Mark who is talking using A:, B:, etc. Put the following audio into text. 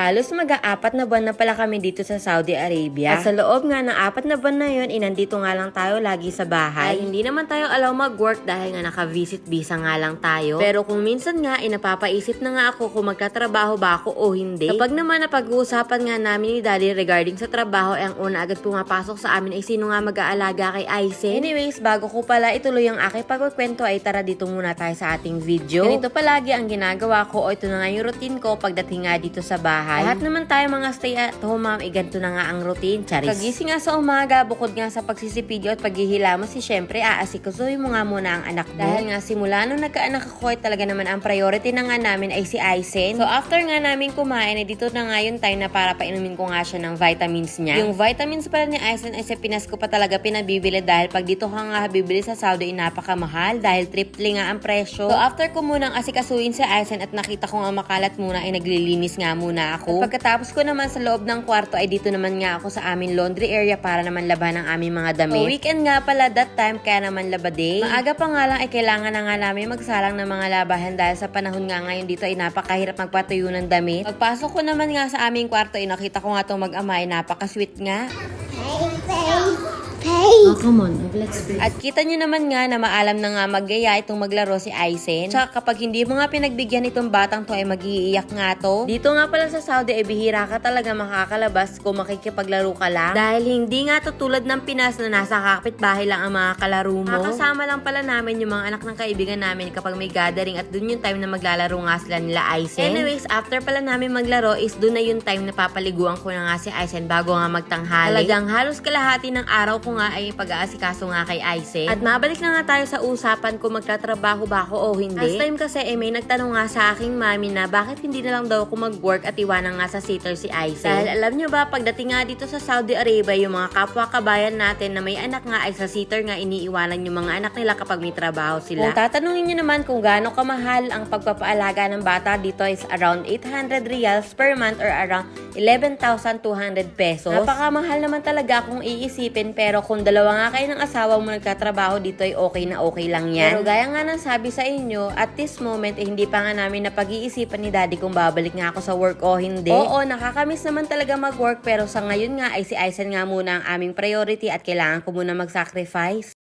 A: Halos mag-aapat na buwan na pala kami dito sa Saudi Arabia. At sa loob nga ng 4 na buwan na yun, inandito nga lang tayo lagi sa bahay. Ay, hindi naman tayo allow mag-work dahil nga naka-visit visa nga lang tayo. Pero kung minsan nga, inapapaisip na nga ako kung magtatrabaho ba ako o hindi. Kapag naman napag-uusapan nga namin ni Daddy regarding sa trabaho, ang una agad pumapasok sa amin ay sino nga mag-aalaga kay Aizen. Anyways, bago ko pala ituloy ang aking pagkukwento ay tara dito muna tayo sa ating video. Ganito palagi ang ginagawa ko o ito na nga yung routine ko pagdating nga dito sa bahay. Lahat naman tayo mga stay at home ma'am, ganito na nga ang routine, charis. Kagising nga sa umaga, bukod nga sa pagsisipidyo at paghihilamos, si syempre aasikasuhin mo nga muna ang anak mo. Dahil nga simula nung nagkaanak ako ay talaga naman ang priority na nga namin ay si Aizen. So after nga namin kumain, ay dito na nga yung time na para painumin ko nga siya ng vitamins niya. Yung vitamins pala ni Aizen ay sa Pinas ko pa talaga pinabibili dahil pag dito ka nga bibili sa Saudi ay napakamahal dahil triple nga ang presyo. So after ko munang asikasuhin si Aizen at nakita ko nga makalat muna ay naglilinis nga muna ako. At pagkatapos ko naman sa loob ng kwarto ay dito naman nga ako sa aming laundry area para naman laban ang aming mga damit. So weekend nga pala that time kaya naman laba day. Maaga pa nga lang ay kailangan na nga namin magsalang ng mga labahan dahil sa panahon nga ngayon dito ay napakahirap magpatuyo ng damit. Pagpasok ko naman nga sa aming kwarto ay nakita ko nga itong mag-ama ay napaka-sweet nga. Oh, come on. Let's play. At kita nyo naman nga na maalam na nga maggaya itong maglaro si Aizen. Tsaka kapag hindi mo nga pinagbigyan itong batang to ay mag-iiyak nga to. Dito nga pala sa Saudi ay bihira ka talaga makakalabas kung makikipaglaro ka lang. Dahil hindi nga to tulad ng Pinas na nasa kapitbahay lang ang mga kalaro mo. Makakasama lang pala namin yung mga anak ng kaibigan namin kapag may gathering at dun yung time na maglalaro nga sila nila Aizen. Anyways, after pala namin maglaro is dun na yung time na papaliguan ko na nga si Aizen bago nga magtanghali. Talagang halos kalahati ng araw ko nga ay pag-aasikaso nga kay Aizen. At mabalik na nga tayo sa usapan kung magtatrabaho ba ako o hindi. Last time kasi may nagtanong nga sa aking mami na bakit hindi na lang daw ako mag-work at iwanan nga sa sitter si Aizen. Dahil alam nyo ba, pagdating nga dito sa Saudi Arabia, yung mga kapwa kabayan natin na may anak nga ay sa sitter nga iniiwanan yung mga anak nila kapag may trabaho sila. Kung tatanungin nyo naman kung gaano kamahal ang pagpapaalaga ng bata dito is around 800 riyals per month or around 11,200 pesos. Napakamahal naman talaga kung iisipin, pero kung dalawa nga kayo ng asawa mo nagtatrabaho dito ay okay na okay lang yan. Pero gaya nga ng sabi sa inyo, at this moment hindi pa nga namin napag-iisipan ni Daddy kung babalik nga ako sa work o hindi. Oo, nakakamiss naman talaga mag-work pero sa ngayon nga ay si Aizen nga muna ang aming priority at kailangan ko muna mag-sacrifice.